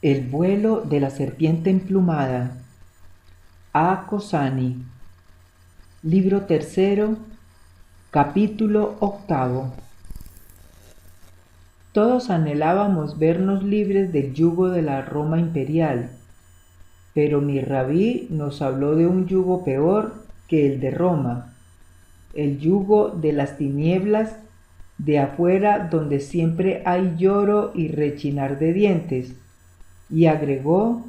El vuelo de la serpiente emplumada. A. Cosani. Libro tercero, capítulo octavo. Todos anhelábamos vernos libres del yugo de la Roma imperial, pero mi rabí nos habló de un yugo peor que el de Roma, el yugo de las tinieblas de afuera, donde siempre hay lloro y rechinar de dientes, y agregó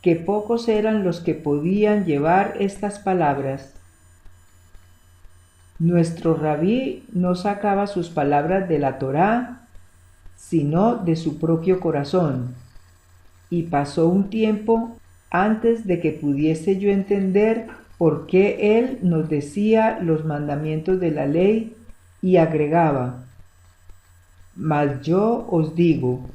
que pocos eran los que podían llevar estas palabras. Nuestro rabí no sacaba sus palabras de la Torá, sino de su propio corazón, y pasó un tiempo antes de que pudiese yo entender por qué él nos decía los mandamientos de la ley, y agregaba: mas yo os digo.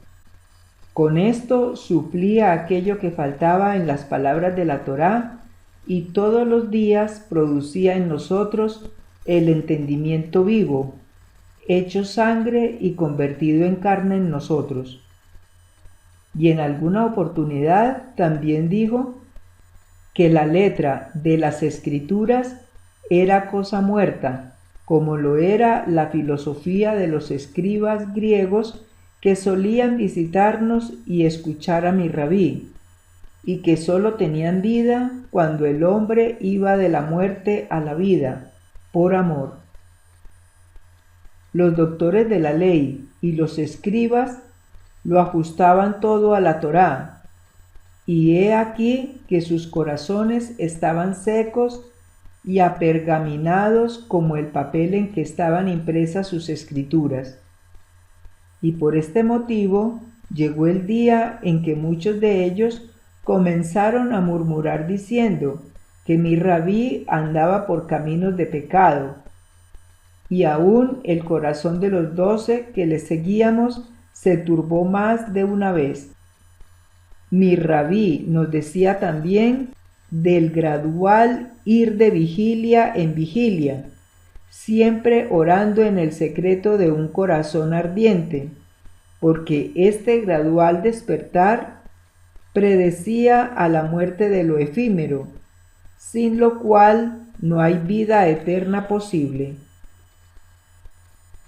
Con esto suplía aquello que faltaba en las palabras de la Torá, y todos los días producía en nosotros el entendimiento vivo, hecho sangre y convertido en carne en nosotros. Y en alguna oportunidad también dijo que la letra de las Escrituras era cosa muerta, como lo era la filosofía de los escribas griegos que solían visitarnos y escuchar a mi rabí, y que sólo tenían vida cuando el hombre iba de la muerte a la vida, por amor. Los doctores de la ley y los escribas lo ajustaban todo a la Torá, y he aquí que sus corazones estaban secos y apergaminados como el papel en que estaban impresas sus escrituras. Y por este motivo llegó el día en que muchos de ellos comenzaron a murmurar diciendo que mi rabí andaba por caminos de pecado. Y aún el corazón de los 12 que le seguíamos se turbó más de una vez. Mi rabí nos decía también del gradual ir de vigilia en vigilia, siempre orando en el secreto de un corazón ardiente, porque este gradual despertar predecía a la muerte de lo efímero, sin lo cual no hay vida eterna posible.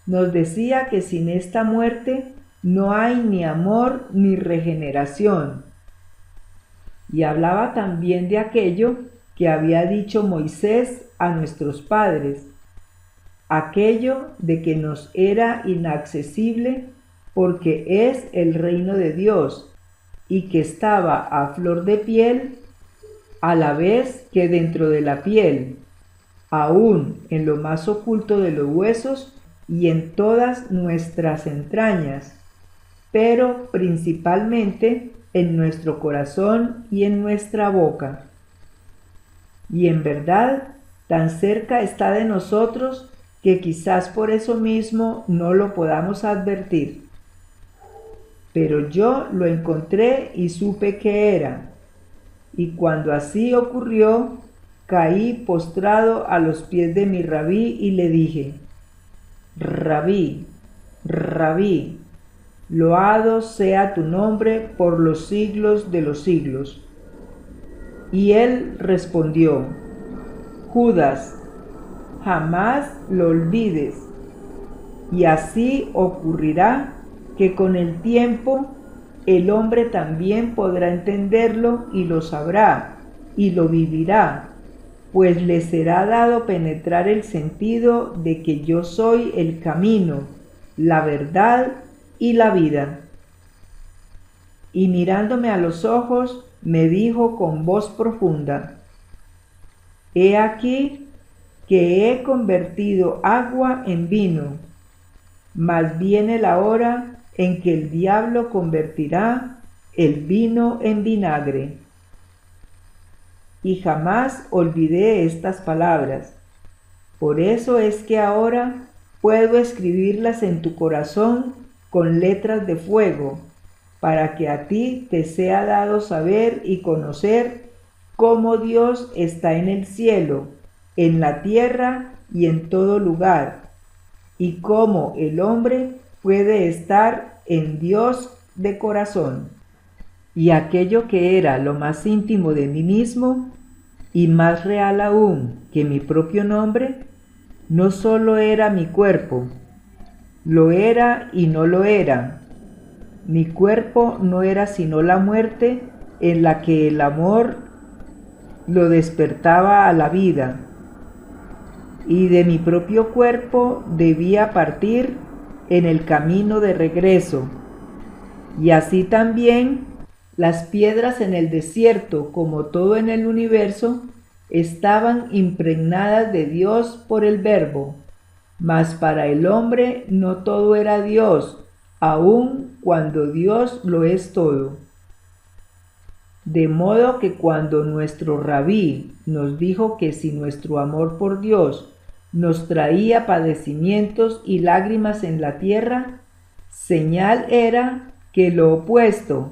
Nos decía que sin esta muerte no hay ni amor ni regeneración, y hablaba también de aquello que había dicho Moisés a nuestros padres, aquello de que nos era inaccesible porque es el reino de Dios, y que estaba a flor de piel, a la vez que dentro de la piel, aún en lo más oculto de los huesos y en todas nuestras entrañas, pero principalmente en nuestro corazón y en nuestra boca. Y en verdad, tan cerca está de nosotros que quizás por eso mismo no lo podamos advertir. Pero yo lo encontré y supe qué era. Y cuando así ocurrió, caí postrado a los pies de mi rabí y le dije: Rabí, Rabí, loado sea tu nombre por los siglos de los siglos. Y él respondió: Judas, jamás lo olvides. Y así ocurrirá que con el tiempo el hombre también podrá entenderlo y lo sabrá y lo vivirá, pues le será dado penetrar el sentido de que yo soy el camino, la verdad y la vida. Y mirándome a los ojos, me dijo con voz profunda: He aquí que he convertido agua en vino, mas viene la hora en que el diablo convertirá el vino en vinagre. Y jamás olvidé estas palabras. Por eso es que ahora puedo escribirlas en tu corazón con letras de fuego, para que a ti te sea dado saber y conocer cómo Dios está en el cielo, en la tierra y en todo lugar, y cómo el hombre puede estar en Dios de corazón. y aquello que era lo más íntimo de mí mismo, y más real aún que mi propio nombre, no solo era mi cuerpo, lo era y no lo era. Mi cuerpo no era sino la muerte en la que el amor lo despertaba a la vida, y de mi propio cuerpo debía partir en el camino de regreso. Y así también las piedras en el desierto, como todo en el universo, estaban impregnadas de Dios por el Verbo, mas para el hombre no todo era Dios, aun cuando Dios lo es todo. De modo que cuando nuestro Rabí nos dijo que si nuestro amor por Dios nos traía padecimientos y lágrimas en la tierra, señal era que lo opuesto,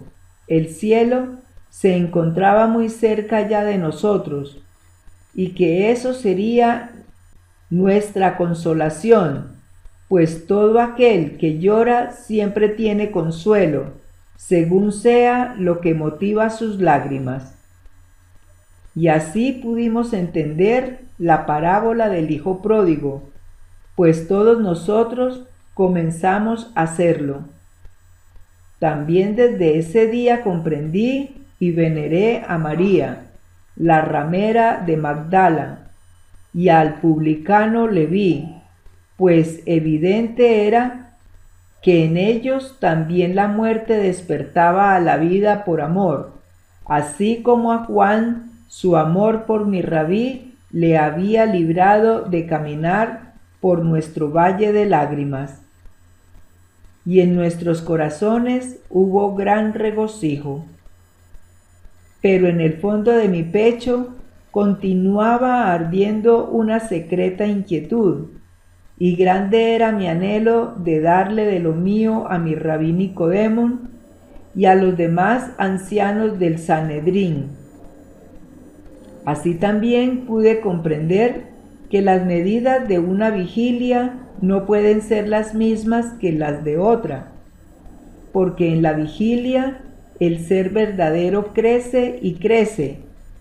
el cielo, se encontraba muy cerca ya de nosotros, y que eso sería nuestra consolación, pues todo aquel que llora siempre tiene consuelo, según sea lo que motiva sus lágrimas. Y así pudimos entender la parábola del Hijo Pródigo, pues todos nosotros comenzamos a hacerlo. También desde ese día comprendí y veneré a María, la ramera de Magdala, y al publicano Leví, pues evidente era que en ellos también la muerte despertaba a la vida por amor, así como a Juan su amor por mi Rabí le había librado de caminar por nuestro valle de lágrimas. Y en nuestros corazones hubo gran regocijo. Pero en el fondo de mi pecho continuaba ardiendo una secreta inquietud, y grande era mi anhelo de darle de lo mío a mi Rabí Nicodemo y a los demás ancianos del Sanedrín. Así también pude comprender que las medidas de una vigilia no pueden ser las mismas que las de otra, porque en la vigilia el ser verdadero crece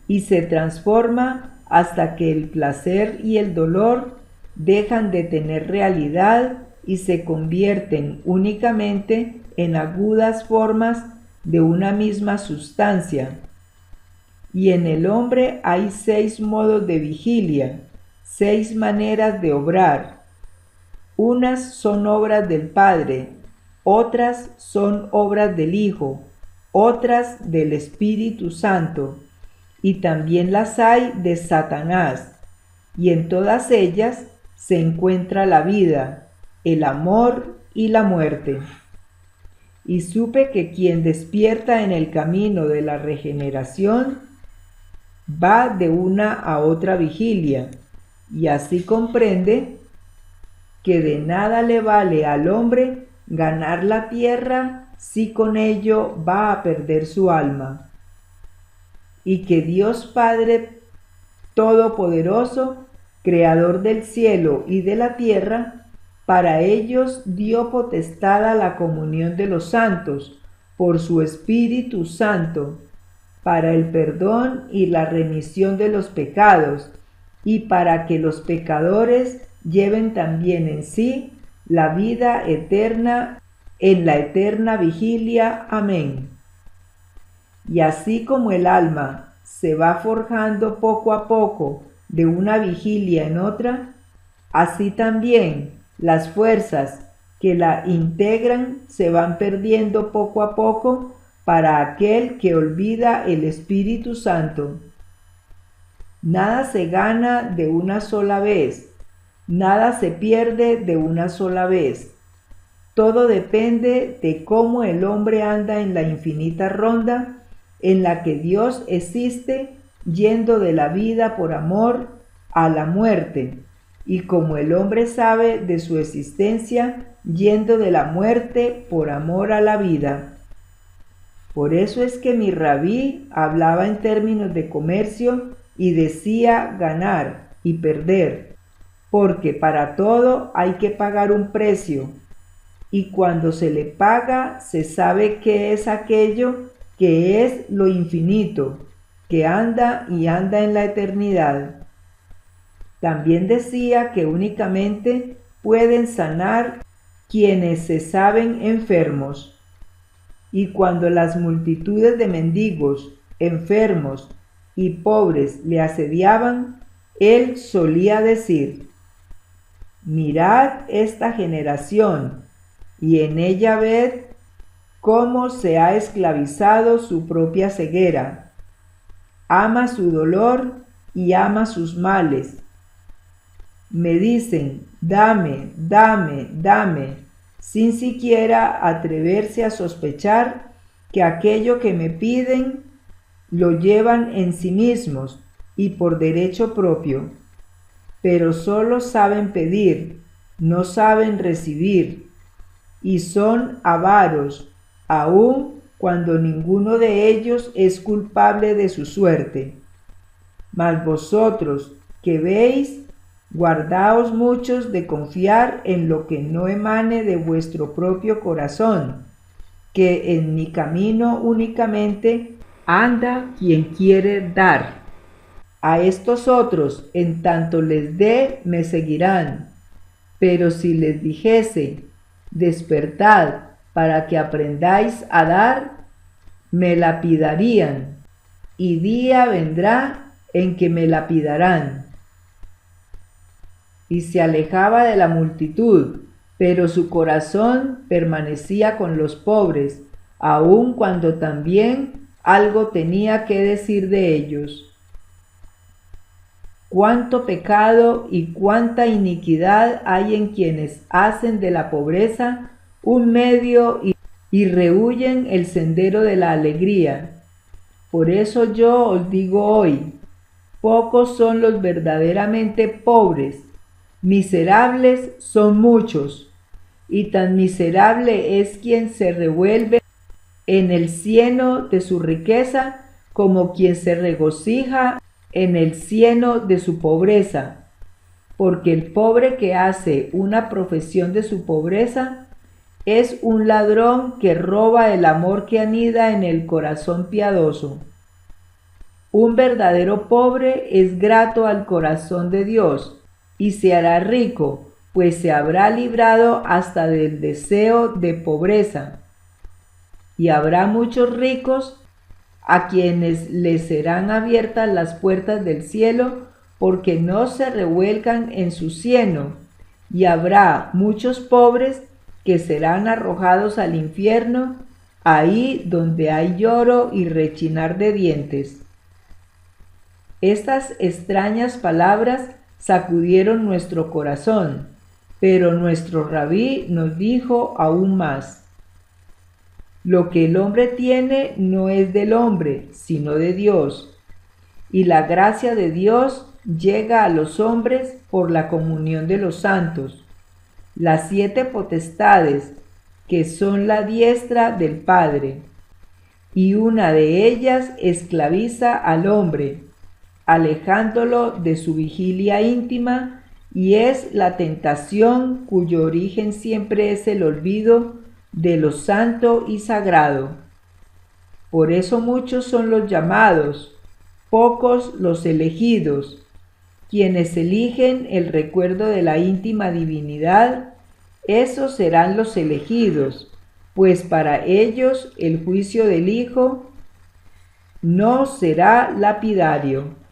y se transforma hasta que el placer y el dolor dejan de tener realidad y se convierten únicamente en agudas formas de una misma sustancia. Y en el hombre hay 6 modos de vigilia, 6 maneras de obrar. Unas son obras del Padre, otras son obras del Hijo, otras del Espíritu Santo, y también las hay de Satanás, y en todas ellas se encuentra la vida, el amor y la muerte. Y supe que quien despierta en el camino de la regeneración va de una a otra vigilia, y así comprende que de nada le vale al hombre ganar la tierra si con ello va a perder su alma, y que Dios Padre Todopoderoso, Creador del cielo y de la tierra, para ellos dio potestad a la comunión de los santos por su Espíritu Santo, para el perdón y la remisión de los pecados, y para que los pecadores lleven también en sí la vida eterna en la eterna vigilia. Amén. Y así como el alma se va forjando poco a poco de una vigilia en otra, así también las fuerzas que la integran se van perdiendo poco a poco para aquel que olvida el Espíritu Santo. Nada se gana de una sola vez, nada se pierde de una sola vez. Todo depende de cómo el hombre anda en la infinita ronda en la que Dios existe, yendo de la vida por amor a la muerte, y como el hombre sabe de su existencia, yendo de la muerte por amor a la vida. Por eso es que mi Rabí hablaba en términos de comercio y decía ganar y perder, porque para todo hay que pagar un precio, y cuando se le paga se sabe qué es aquello que es lo infinito, que anda y anda en la eternidad. También decía que únicamente pueden sanar quienes se saben enfermos. Y cuando las multitudes de mendigos, enfermos y pobres le asediaban, él solía decir: mirad esta generación, y en ella ved cómo se ha esclavizado su propia ceguera. Ama su dolor y ama sus males. Me dicen: dame, dame, dame, sin siquiera atreverse a sospechar que aquello que me piden lo llevan en sí mismos y por derecho propio, pero solo saben pedir, no saben recibir, y son avaros, aun cuando ninguno de ellos es culpable de su suerte. Mas vosotros, que veis, guardaos muchos de confiar en lo que no emane de vuestro propio corazón, que en mi camino únicamente anda quien quiere dar. A estos otros, en tanto les dé, me seguirán. Pero si les dijese: despertad para que aprendáis a dar, me lapidarían, y día vendrá en que me lapidarán. Y se alejaba de la multitud, pero su corazón permanecía con los pobres, aun cuando también algo tenía que decir de ellos. Cuánto pecado y cuánta iniquidad hay en quienes hacen de la pobreza un medio y rehuyen el sendero de la alegría. Por eso yo os digo hoy: pocos son los verdaderamente pobres, miserables son muchos, y tan miserable es quien se revuelve en el cieno de su riqueza como quien se regocija en el cieno de su pobreza, porque el pobre que hace una profesión de su pobreza es un ladrón que roba el amor que anida en el corazón piadoso. Un verdadero pobre es grato al corazón de Dios y se hará rico, pues se habrá librado hasta del deseo de pobreza. Y habrá muchos ricos a quienes les serán abiertas las puertas del cielo, porque no se revuelcan en su cieno, y habrá muchos pobres que serán arrojados al infierno, ahí donde hay lloro y rechinar de dientes. Estas extrañas palabras sacudieron nuestro corazón, pero nuestro rabí nos dijo aún más: lo que el hombre tiene no es del hombre, sino de Dios, y la gracia de Dios llega a los hombres por la comunión de los santos. Las 7 potestades, que son la diestra del Padre, y una de ellas esclaviza al hombre, alejándolo de su vigilia íntima, y es la tentación, cuyo origen siempre es el olvido de lo santo y sagrado. Por eso muchos son los llamados, pocos los elegidos. Quienes eligen el recuerdo de la íntima divinidad, esos serán los elegidos, pues para ellos el juicio del Hijo no será lapidario.